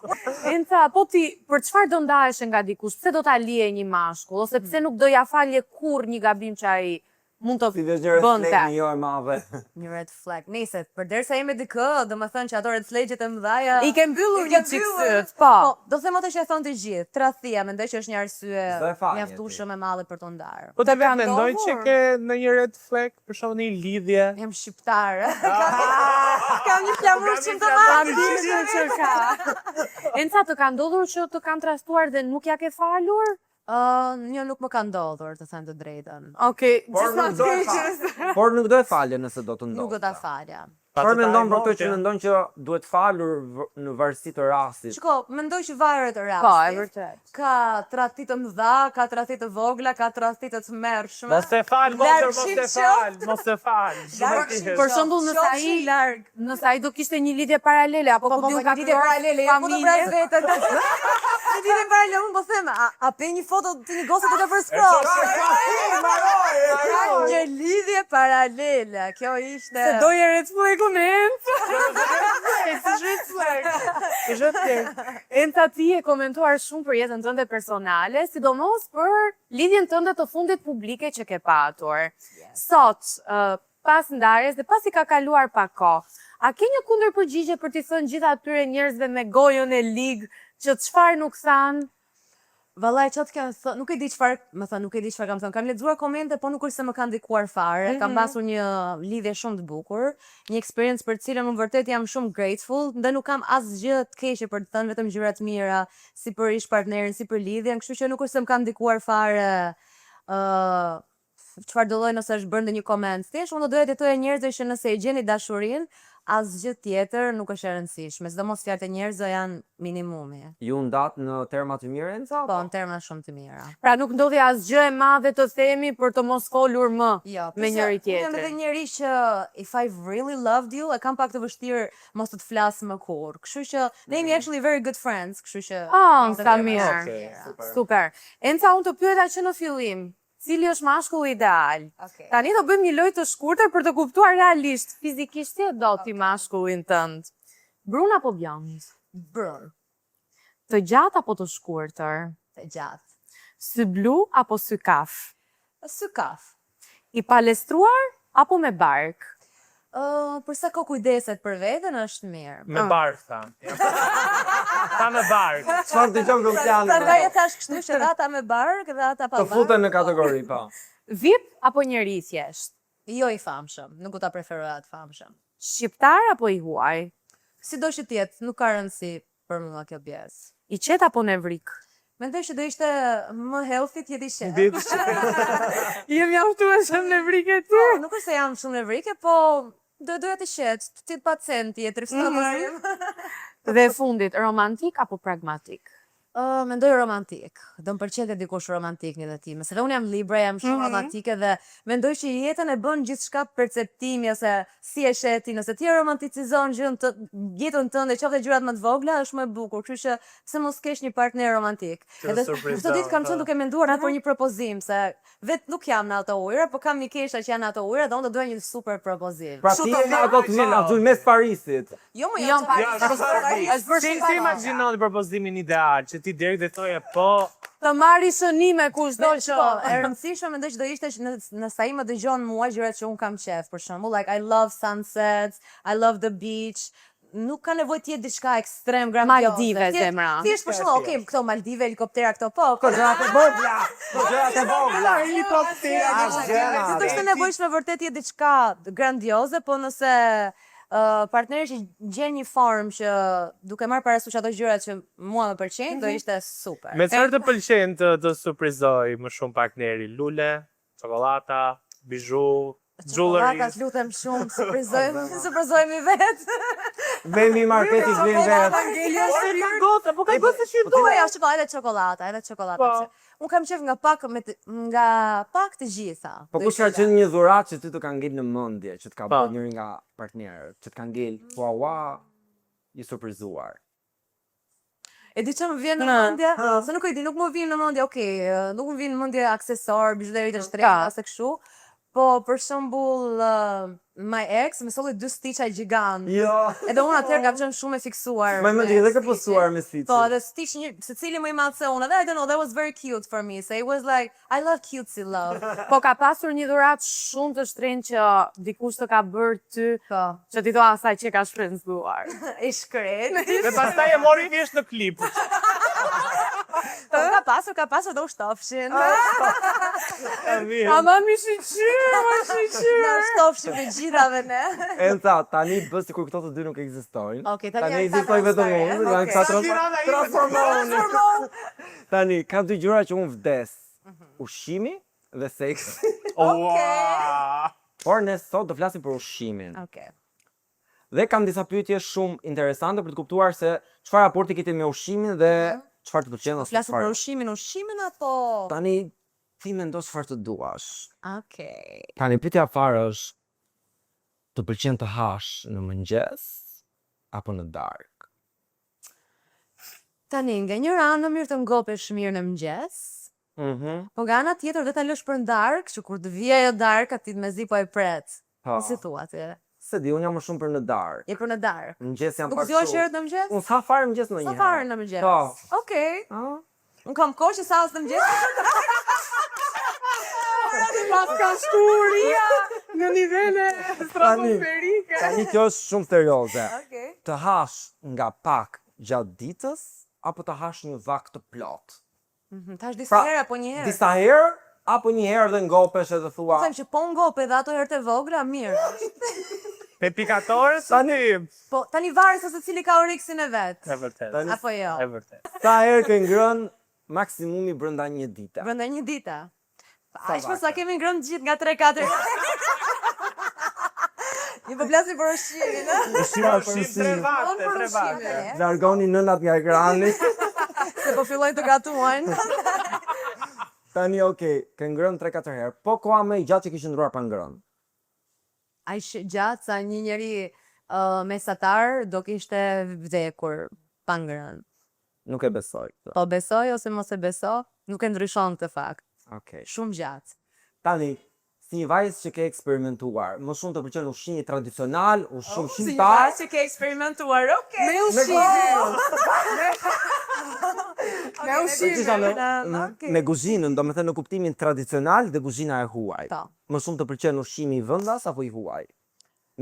Enca, po ti për çfarë do ndaheshe nga dikush? Pse do ta lije një mashkull ose pse nuk do ja falje kurrë një gabim që ai mund të bënte? Jo e madhe. Një red flag. Nice, përderisa jemi dikë, do të thënë që ato red flagjet e mëdha I ke mbyllur një çik syt. Po. Do them atë që e thon të gjithë. Tradhtia, mendoj që është një arsye mjaftueshme e madhe për të ndarë. Po të vetë mendoj që ke në një red flag, për shkak një lidhje. Jam shqiptare. Kam një flamur që të Enca, të ka ndodhur që të kanë trastuar dhe nuk ja ke falur? Një nuk më ka ndodhur, të thënë të drejtën. Okej, Por nuk do e falje nëse do të ndodhë. Nuk do ta falja. Por mendon për to që mendon që duhet falur në varësi të rastit. Shiko, mendoj që varet rastit. Po, e vërtet. Ka tradhti të mëdha, ka tradhti të vogla, ka tradhti të tmerrshme. Mos e fal, mos e fal. Për shembull, nëse ai do kishte një lidhje paralele apo ku diu ka lidhje paralele, po do pras vetë. Një lidhje paralele, unë po them, a pe një foto të një gose duke për scroll. Një lidhje paralele, kjo ishte. Se doje red flag Enca, ti e komentuar shumë për jetën tënde personale, sidomos për lidhjen tënde të fundit publike që ke patur. Sot, pas ndarjes dhe pas i ka kaluar pak kohë, a ke një kundërpërgjigje për t'i thënë gjithë atyre njerëzve me gojën e ligë që çfarë nuk thanë? Vallai çot kanë thënë, nuk e di çfarë, më thënë, nuk e di çfarë kam thënë. Kam lexuar komente, po nuk është se më kanë ndikuar fare. Kam pasur një lidhje shumë të bukur, një eksperiencë për cilën unë vërtet jam shumë grateful, dhe nuk kam asgjë të keqe për të thënë, vetëm gjëra të mira, si për ish partnerin, si për lidhjen, kështu që nuk është se më kanë ndikuar fare çfarë do lloj nëse është bërë ndonjë koment. Thjesht unë do doja të thoya njerëzve që nëse e gjeni dashurinë, asgjë tjetër nuk është e rëndësishme, sidomos fjalët e njerëzve janë minimumi. Ju ndat në terma të mira Enca? Po, në terma shumë të mira. Pra nuk ndodhi asgjë e madhe të themi për të mos folur më Jo, me njëri Unë jam edhe tjetrin. njeri që if I really loved you, e kam pak të vështirë mos të flas më kur. Kështu që ne jemi actually very good friends, kështu që Sa mirë. Okej, Super. Enca, unë të pyeta që në fillim, cili është mashkulli ideal? Okay. Tani do bëjmë një lojë të shkurtër për të kuptuar realisht, fizikisht si e do ti mashkullin tënd. Brun apo bjond? Brun, Të gjatë apo të shkurtër? të gjatë. Sy blu apo sy kaf? Sy kaf. I palestruar apo me bark? Përsa ka kujdeset për veten është mirë. Me bark tha. Ta me bark. Çfarë dëgjon Luciano? Prandaj e thash kështu që dhe ata me bark dhe ata pa Të bark. futen në kategori, po. VIP apo njeri i thjesht? Jo i famshëm, nuk u ta preferoj atë famshëm. Shqiptar apo i huaj? Sido që tjetë, nuk ka rëndësi për mua kjo pjesë. I qet apo nevrik? Mendoj që do ishte më healthy të jeti qetë. Jem mjaftuar shumë nevrik e ty. Nuk është se jam shumë nevrike, po doja të qetë, të jetë pacient tjetër, s'ka mësim. Dhe fundit, romantik apo pragmatik? Mendoj romantik. Do më pëlqente dikush romantik një dhe time. Se dhe unë jam libra, jam shumë romantike dhe mendoj që jetën e bën gjithçka perceptimi ose si e sheti. Nëse ti e romanticizon jetën tënde, qoftë gjërat më të vogla, është më e bukur. Kështu që pse mos kesh një partner romantik. Edhe këtë ditë kam qenë duke menduar për një propozim, se vetë nuk jam në ato ujëra, po kam mikesha që janë në ato ujëra dhe unë do doja një super propozim. Pra ti je ato të vjen aty mes Parisit. Jo, më Jo, Si imagjinon propozimin ideal, që ti direkt dhe thoje po, Të marri shënime kushdo Po, që. e rëndësishme mendoj që do ishte që nëse ai më dëgjon mua gjërat që un kam qef, për shembull, like I love sunsets, I love the beach. Nuk ka nevojë të jetë diçka ekstrem grandioze. Maldive, zemra. Thjesht për shembull, okay, këto Maldive, helikoptera këto po. Gjërat e vogla. Gjërat e vogla. Do të ishte nevojshme vërtet të jetë diçka grandioze, po nëse partneri që gjen një formë që duke marrë parasysh ato gjërat që mua më pëlqejnë, do ishte super. me çfarë të pëlqen të surprizoj më shumë partneri? Lule, çokolata, bizhu, jewelry. Çokolatat lutem shumë, surprizojmë vetë. Vemi marketi vjen vetë. Gota, po ka gota që Po ja edhe çokolata, edhe çokolata. Po. Unë kam qef nga pak të gjitha. Po kush ka qenë një dhuratë që ty të ka ngel në mendje, që të ka Po. bërë njëri nga partnerët, që të ka ngel, ua, i surprizuar. E di që më vjen në mendje, se nuk e di, nuk më vjen në mendje, nuk më vjen në mendje aksesor, bizhuterit e shtrenjta, ose kështu. Po, për shembull, my ex më solli 2 stiça gjigant. Jo. Edhe unë atëherë kam qenë shumë e fiksuar. Më mendoj edhe ke posuar me stiç. Po, edhe stiç një, secili më i madh se unë. Edhe I don't know, that was very cute for me. So it was like, I love cutesy love. Po ka pasur një dhuratë shumë të shtrenjtë që dikush të ka bërë ty, Po, që ti thua asaj që ka shpenzuar. i shkret. Dhe pastaj e mori thjesht në klip. Po, ka pasur do shtofshin. Ama mi shiqyr, ma shiqyr. Na shtofshin me gjithave ne. Enca, tani bë sikur këto të dy nuk ekzistojnë. Okej, Tani ekzistoj vetëm unë, dhe këta transformohen. Tani, kam dy gjëra që unë vdes. Ushqimi dhe seksi. Por ne sot do flasim për ushqimin. Okej. Dhe kam disa pyetje shumë interesante për të kuptuar se çfarë raporti keti me ushqimin dhe çfarë të pëlqen ose Flasim për çfarë. ushqimin apo? Tani ti mendo çfarë të duash. Okej. Tani pyetja parë është të pëlqen të hash në mëngjes apo në darkë? Tani, nga një anë më mirë të ngopesh mirë në mëngjes, po nga ana tjetër do ta lësh për darkë, që kur të vijë ajo darka ti mezi po e pret. Po. Si thua ti? Se di, unë jam më shumë për në darkë. Je për në darkë. Mëngjes jam Nuk pak zgjohesh shumë. herët në mëngjes? Unë sa fare mëngjes në një. Sa fare në mëngjes? Po. Okej. Ah? Unë kam kohë që sa në mëngjes. Pas ka shturia në nivele stratosferike. Tani kjo është shumë serioze. Okej. Të hash nga pak gjatë ditës apo të hash një vakt të plot? Tash disa Pra, herë apo një herë? Disa herë apo një herë dhe ngopesh edhe thua. Them që po ngope dhe ato herët e vogla, mirë. Pe pikatore tani. Po tani varet se secili ka oriksin e vet. E vërtet. Apo jo? E vërtet. Sa herë ke ngrënë maksimumi brenda një dite? Brenda një dite. Sa Aq sa kemi ngrënë gjithë nga 3-4. Ju po flasim për ushqimin, ë? Ushqim 3 vakte, 3 vakte. Largoni nënat nga ekrani. Se po fillojnë të gatuajnë. Tani, okej, ke ngrënë 3-4 herë. Po koha më i gjatë që ke qëndruar pa ngrënë. Ai gjatë sa një njeri mesatar do kishte vdekur pa ngrënë. Nuk e besoj këtë. Po besoj ose mos e beso, nuk e ndryshon këtë fakt. Okej. Shumë gjatë. Tani, si një vajzë që ke eksperimentuar, më shumë të pëlqen ushqimi tradicional, ushqim shqiptar. që ke eksperimentuar, okay. Me ushqim. Me ushqim. Me kuzhinën, do me thënë në kuptimin tradicional dhe kuzhina e huaj. Po. Më shumë të pëlqen ushqimi i vendas apo i huaj?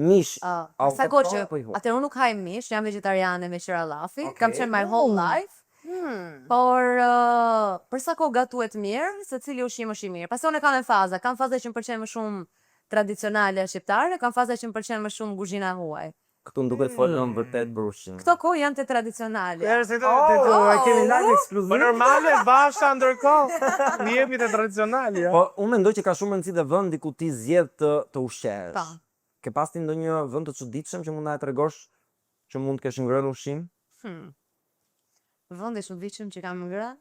Mish. Sa kohë që apo i huaj? atë unë nuk haj mish, jam vegetariane me qiralafi, kam qenë my whole life. Por për sa kohë gatuhet mirë, se cili ushqim është i mirë. Pasi unë kam faza që më pëlqen më shumë tradicionale shqiptare, kam faza që më pëlqen më shumë kuzhina huaj. Këtu më duket folën vërtet për ushqim. Këto kohë janë të tradicionale. Kemi lajm ekskluziv. Po normale, basha ndërkohë. Një jemi të tradicional, ja. Po unë mendoj që ka shumë rëndësi dhe vendi ku ti zgjedh të ushqesh. Po. Ke pas ti ndonjë vend të çuditshëm që mund na e tregosh që mund të kesh ngrënë ushqim? Vendi shumë vitshëm që kam ngrënë.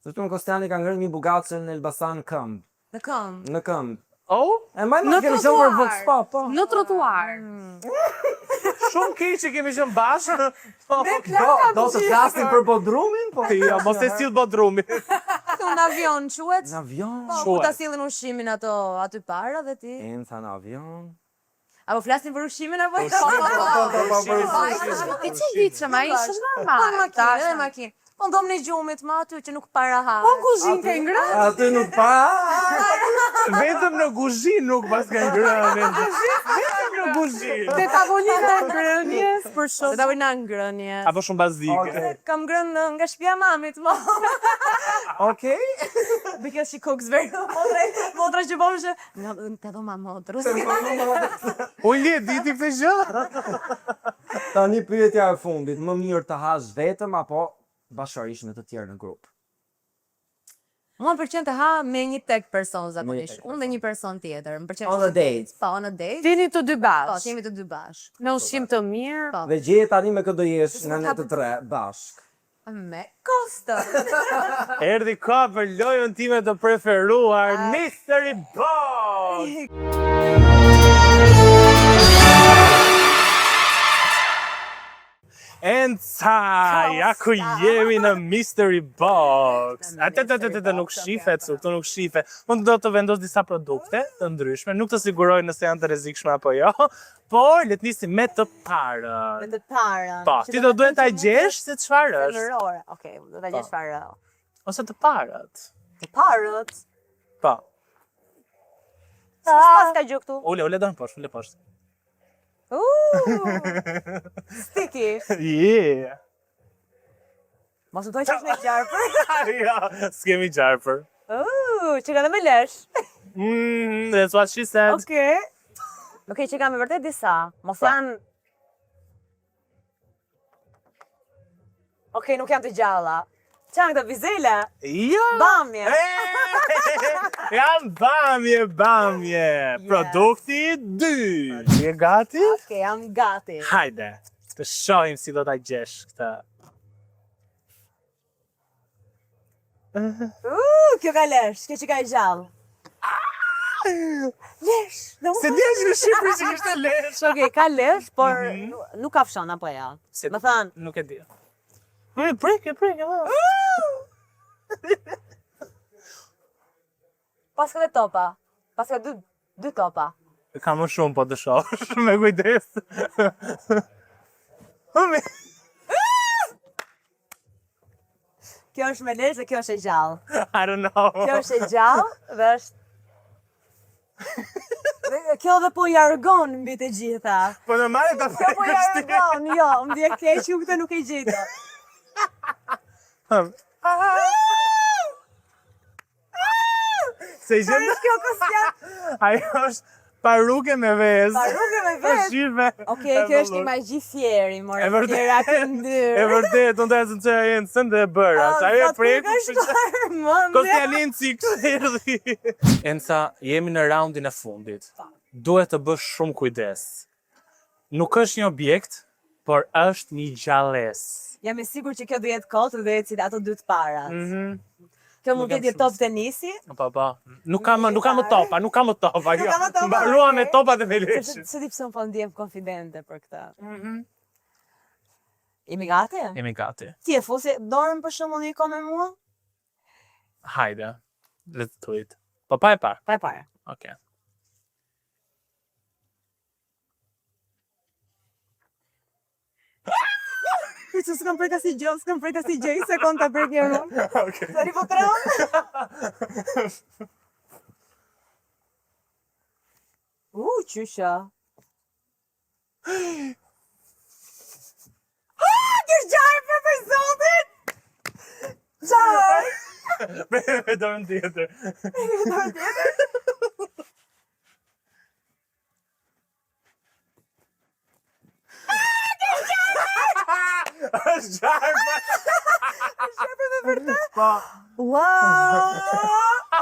Sepse Kostiani ka ngrënë një bugacë në Elbasan këmbë. Në këmbë. Në këmbë. Oh, E mbaj më kemi qenë për Vox Pop, po. Në trotuar. shumë keq që kemi qenë bashkë. Do të flasim për Bodrumin, po. Jo, mos e sill Bodrumin. Këtu në avion quhet. Në avion. Po, ku ta sillin ushqimin ato aty para dhe ti. Enca në avion. Apo flasin për ushqimin apo? Ti që vitshëm, ai ishte normal. Edhe makinë. Po ndom në gjumit më aty që nuk para ha. Po kuzhinë ke ngrënë? Aty nuk pa. Vetëm në kuzhinë nuk pas ka ngrënë. Vetëm në kuzhinë. Te tavolina e ngrënies për Se shumë. ta vëna ngrënje. Apo shumë bazike. Kam ngrënë nga shtëpia e mamit më. Okej. Because she cooks very well. Motra që bom që të do ma motrës. Unë le diti këtë gjë. Tani pyetja e fundit, më mirë të hash vetëm apo bashkërisht me të tjerë në grup? Mua më pëlqen të ha me një tek person zakonisht. tek Unë dhe një person tjetër. Më pëlqen. On a date. Po, on a date. Tini të dy Po, bashkë. jemi të dy bashkë. Me ushqim të mirë. Po. Dhe gjeje tani me këtë do jesh nga ne të tre bashk. Me Kosta. Erdi ka për lojën time të preferuar, Mystery Box! Enca, ja ku jemi në Mystery Box. Atë nuk shifet, këtu nuk shifet. Unë do të vendos disa produkte të ndryshme, nuk të siguroj nëse janë të rrezikshme apo jo, por le të nisim me të parën. Me të parën. Po, ti do duhet ta gjesh se çfarë është. Colorore. Okej, do ta gjesh çfarë. Ose të parët. Të parët. Po. Pas ka gjë këtu. Ule dorën poshtë, ule poshtë. Sticky. Yeah. Mos u doj që është me qarpër. Ja, s'kemi qarpër. Që ka dhe me lesh. That's what she said. Okej. Okej, që ka me vërtet disa. Mos janë... Okej, nuk janë të gjalla. Që janë këta vizela? Ja. Bamje. Jam bamje. Produkti 2. Je gati? Okej, jam gati. Hajde, të shohim si do ta gjesh këtë. Kjo ka lesh, kjo që ka gjallë. Lesh. Se dia që në Shqipëri që kishte lesh. Okej, ka lesh, por nuk ka fshon apo ja. Më thanë, Nuk e di. Prek. pas ka dhe topa. Pas ka dy topa. Ka më shumë po të shohësh, me kujdes. Kjo është me lesh dhe kjo është e gjallë. I don't know. Kjo është e gjallë dhe është... Kjo dhe po i argon mbi të gjitha. Po normale ta Kjo po i argon, jo, më dhje keq ju këtë nuk e gjitha. Se gjendë Është kjo Kostian? ajo është paruke me vezë. Paruke me vezë? Është shqipe. Okej, kjo është imagji fieri, E more vërtet. fiera të ndyrë. E vërtet, unë të e të jenë sënë dhe e bëra. Që ajo e preku Kostialin cik erdhi. Enca, jemi në raundin e fundit. Duhet të bësh shumë kujdes. Nuk është një objekt, por është një gjallës. Jam e sigurt që kjo do jetë kot dhe ato dy të parat. Kjo mund të jetë top tenisi. Po. Nuk kam më topa. Jo. Mbaruam me topat e Veleshit. Se di pse unë po ndjem konfidente për këtë. Jemi gati? Jemi gati. Ti e fusi dorën për shembull një kohë me mua? Hajde. Let's do it. Po pa e parë. Pa e parë. Okej. Që s'kam prej ka si gjej, se kon ta prej kjo unë. Okej. Sari po tron? Qysha. Kështë gjarë për zotin! Gjarë! Me dorën tjetër. Është gjarë! Wow!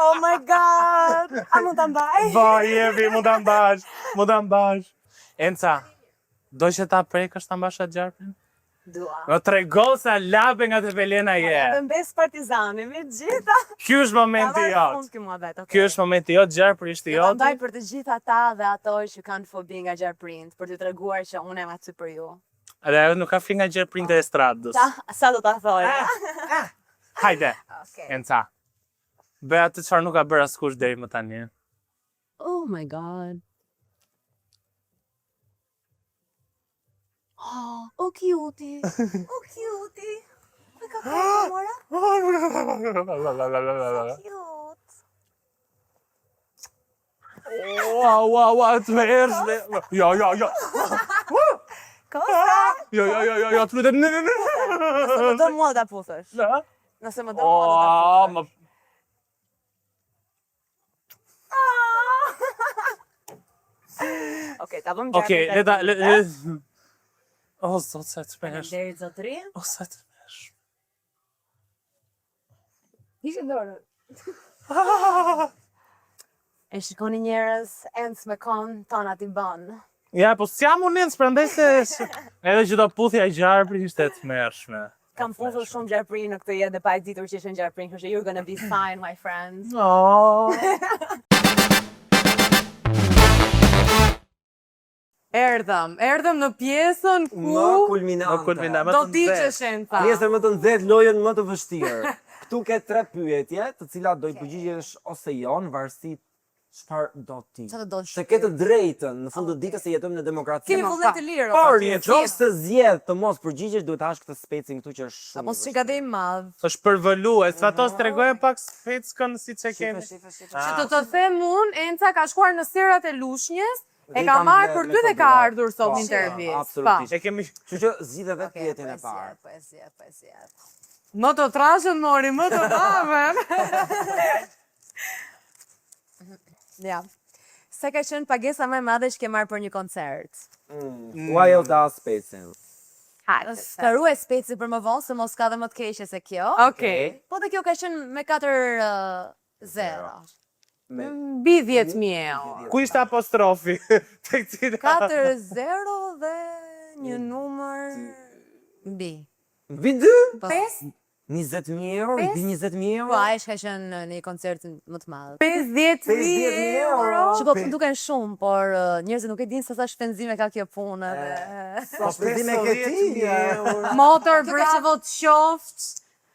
Oh my god! A mund ta mbaj? Jepi, mund ta mbash. Enca, do që ta prekësh ta mbash atë gjarpin? Dua. Në trego sa lape nga të Velena je. Dhe mbes partizani, me gjitha. Ky është momenti jot. Ky është momenti jot, gjarpri ishte Do jot. ta mbaj për të gjithë ata dhe ato që kanë fobi nga gjarprind, për t'ju treguar që unë jam aty për ju. Edhe ajo nuk ka fi nga gjarprin të estradës. Sa do ta thoj? Hajde, Okej. Enca. Bëj atë çfarë nuk ka bërë askush deri më tani. Oh my god. Oh, cutie. Oh, cutie. Me ka kërë, mora? Cute. Ua, të me ershme. Jo. Kosta? Jo, të lutem. Nëse më do mua ta puthësh. Nëse më do mua Oh, ta më puthësh. Okej, ta vëm Okej, le. O, zot, sa të shpesh. Deri zotri. O, sa të shpesh. Ishte dorë. E shikoni njerëz, ends me kon, tona t'i bën. Ja, po s'jam unë nëndës, prandaj se... Edhe që do puthja i gjarpri ishte të mërshme. Kam puthur shumë gjarprin në këtë jetë dhe pa e ditur që ishin gjarprin, kështu që you're gonna be fine, my friends. Oh. Erdhëm në pjesën ku Më kulminante. do t'i që shenta. Pjesën më të nxehtë, lojën më të vështirë. Këtu ke 3 pyetje, të cilat do i përgjigjesh ose jo, në varësi çfarë do ti. Çfarë do Se ke të drejtën, në fund të ditës se jetojmë në demokraci. Kemi vullnet të lirë. Por nëse zgjedh të mos përgjigjesh, duhet të hash këtë specin këtu që është shumë. Mos çikadej madh. Është përvëlues, sa to s'tregojnë pak speckën siç e kemi. Që të them unë, Enca ka shkuar në serat e lushnjës, e ka marrë për ty dhe ka ardhur sot në intervistë. Absolutisht. E kemi... Kështu që zgjidhe vetë pyetjen e parë. Po e zgjedh. Më të trashën mori, më të tamen. Ja. Se ka qenë pagesa më e madhe që ke marrë për një koncert? Wild da specin. Skarue speci për më vonë, se mos ka dhe më të keqe se kjo. Okej. Po dhe kjo ka qenë me 4-0. Mbi 10.000 euro. Ku ishte apostrofi? Tek cila? 4-0 dhe një numër mbi. Mbi 2? Po. 20.000 euro? Mbi 20.000 Po, euro? ai ka qenë në një koncert më të madh. 50.000 euro. Shiko, duken shumë, por njerëzit nuk e dinë se sa shpenzime ka kjo punë edhe. Sa shpenzime ke ti? Motor, bravo të qoftë.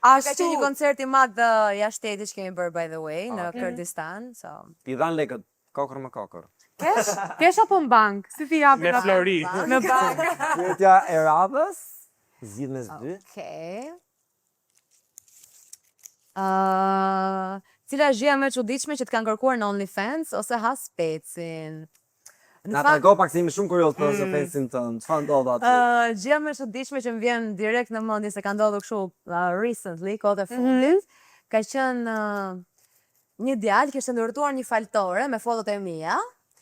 Ka Ashtu. qenë një koncert i madh jashtë shtetit që kemi bërë by the way në Kurdistan, so. Ti dhan lekët, kokër më kokër. Kesh apo në bank? Si ti japi? Me Flori. Në bank. Pyetja e radhës, zgjidh mes dy. Okej. Cila është gjëja më e çuditshme që të kanë kërkuar në OnlyFans ose ha specin? Na trego pak se jemi shumë kurioz për ose fesin tënd. Çfarë ndodh aty? Gjëja më e çuditshme që më vjen direkt në mendje se ka ndodhur kështu recently, kohët e fundit, ka qenë një djalë që kishte ndërtuar një faltore me fotot e mia.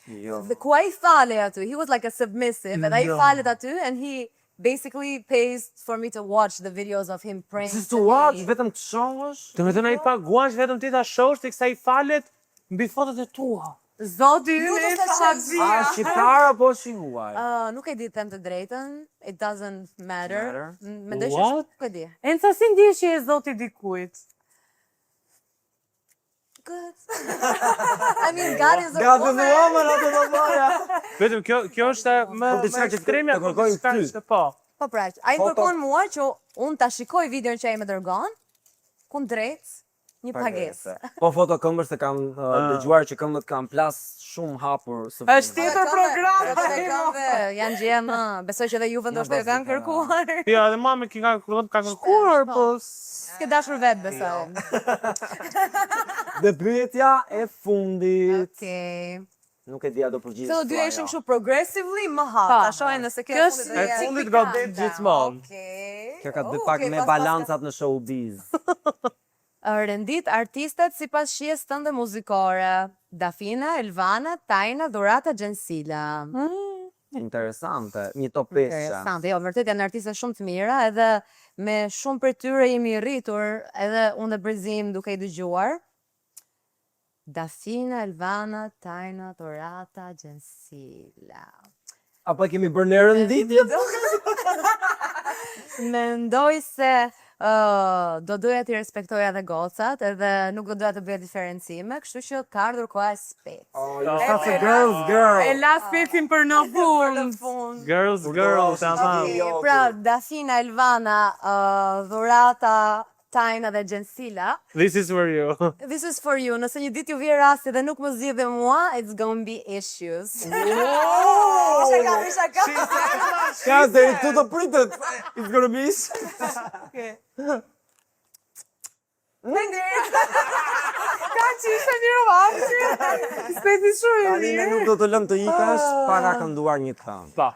Jo. Dhe ku ai falet aty, he was like a submissive, and ai falet aty, and he basically pays for me to watch the videos of him praying. Si tu watch vetëm të shohësh? Të me të na i paguash vetëm ti ta shohësh të kësa i falet mbi fotot e tua. Zoti ynë është A Haxhia. shqiptar apo shihuar? Nuk e di të them të drejtën, it doesn't matter. Matter. Mendoj që What? nuk e di. Enca si ndihesh që je zoti dikujt? Good. I mean, God is a Gati woman. në omën atë do bëja. Vetëm kjo është më Po, diçka që ekstreme të apo kërkoj diçka ty. që po. Po pra, ai Foto- kërkon mua që unë ta shikoj videon që ai më dërgon, kundrejt një pagesë. Po foto këmbësh se kam dëgjuar që këmbët kanë plas shumë hapur së Është fundit. tjetër program. Janë gjemë, besoj që edhe Juve ndoshta jo kanë kërkuar. Jo, edhe mami ka kërkuar, po S'ke dashur vetë, besoj. Dhe pyetja e fundit. Okej. Nuk e dia do përgjigjesh. Këto dy ishim kështu progressively më Pa. hap. Ta shohin nëse kjo Kjo e fundit është- e fundit godet gjithmonë. Okej. Kjo ka të bëj Oh, pak okej, me pas- balancat në showbiz. Rendit artistet sipas shijes tënde muzikore. Dafina, Elvana, Tajna, Dhurata, Gjensila. Interesante, një top 5. Interesante, jo, vërtet janë artiste shumë të mira, edhe me shumë për tyre jemi rritur, edhe unë dhe Brizim duke i dëgjuar. Dafina, Elvana, Tajna, Dhurata, Gjensila. Apo kemi bërë në rënditjet? Mendoj se do doja t'i respektoja dhe gocat, edhe nuk do doja të bëja diferencime, kështu që ka ardhur koha e spet. Oh, you're such a girl's girl. E la specin për në fund. Girls, tamam. Pra, Dafina, Elvana, Dhurata, Tajna dhe Gjensila. This is for you. This is for you. Nëse një ditë ju vjen rasti dhe nuk më zgjidhe mua, it's gonna be issues. Ka deri tu të pritet. It's gonna be. Ka që ishte një romanci. Speti shumë i Tani ne mirë. nuk do të lëm të ikash pa na kënduar një këngë. Po.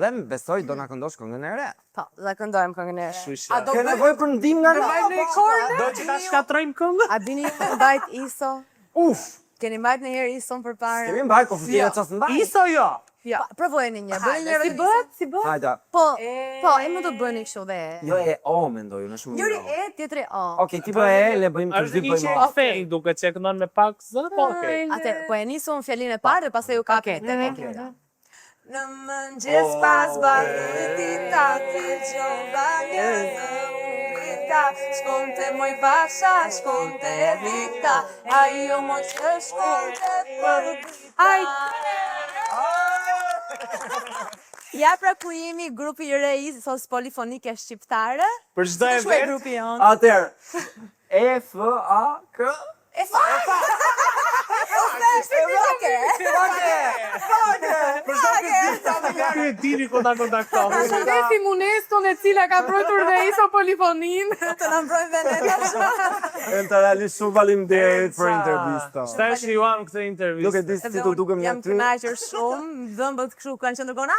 Dhe më besoj do na këndosh këngën e re. Po, dhe këndojmë këngën e re. Shusha. Ke nevojë për ndihmë nga ne? Do që ta shkatrojmë këngë? A dini ju mbajt ISO? Uf, Keni mbajt në herë ISO për parë? kemi mbaj konfliktin e çast mbaj. Iso jo. Ja. Provojeni një, bëni një Si bëhet? Si bëhet? Hajde. Po, e më do bëni kështu dhe. Jo e o mendoj, unë shumë. Njëri mirë. e, tjetri o. Okej, ti bëj e, le bëjmë të Është dy një bëjmë. që fake duke që e këndon me pak zë, po okej. Atë, po e nisun fjalinë e parë dhe pastaj u kapet. Në mëngjes pas barëtita të gjomba njëta shkonte moj basha, shkonte dita ajo moj që shkonte për Ja pra ku jemi grupi i re i sos polifonike shqiptare. Për çdo Shkruaj event, grupi jonë. Atëherë. E F A K. E fake! ky e dini ku ta kontakton. Speti Muneston e cila ka mbrojtur dhe ISO polifonin. Të na mbrojnë venet. Enta realisht shumë faleminderit për intervistën. Shtash juan këtë Nuk e intervistë. di si do dukem Jam aty. kënaqur shumë, dhëmbët kështu kanë qenë ndërkohë.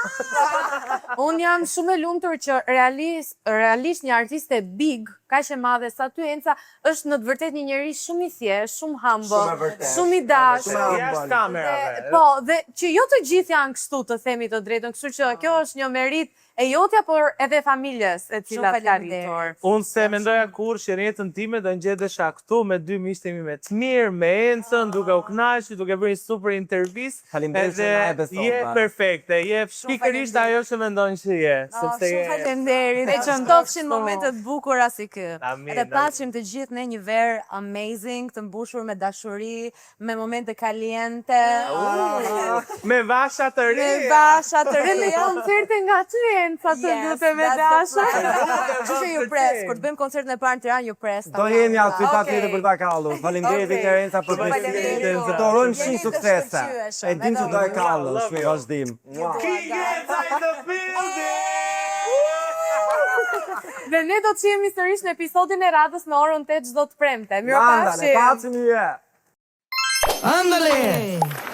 Unë jam shumë e lumtur që realisht një artiste big, kaq e madhe sa ty Enca, është në të vërtetë një njerëz shumë i thjeshtë, shumë humble, Shumë e vërtetë. shumë i dashur. Jashtë kamerave. Po, dhe që jo të gjithë janë kështu të themi të drejtën, kështu që kjo është një merit e jotja, por edhe familjes e cilat ka rritur. Unë se mendoja kur që në jetën time do ngjitesha këtu me dy miqtë mi me të mirë, me Encën, duke u kënaqur, duke bërë një super intervistë. Faleminderit që na e besove. Je perfekte, je pikërisht ajo që mendon që je, sepse Shumë je. faleminderit. Dhe që ndofshin momente të bukura si ky. Amin, Edhe amin. pasim të gjithë ne një verë amazing, të mbushur me dashuri, me momente kaliente. Me vasha të ri. Me basha të Dhe me reja. koncerte nga ty Enca të luteve dashur. Kështu që ju pres, kur të bëjmë koncertin e parë në Tiranë, ju pres. Do jemi aty patjetër për ta kallur. Faleminderit Terenca për Faleminderit. bisedën. Të urojmë shumë Jeni të suksese. shkëlqyeshëm, E dim që do e edhe kallësh me vazhdim. Dhe ne do të jemi sërish në episodin e radhës në orën 8 çdo të premte. Andale, Mirupafshim. pacim je. Ándale.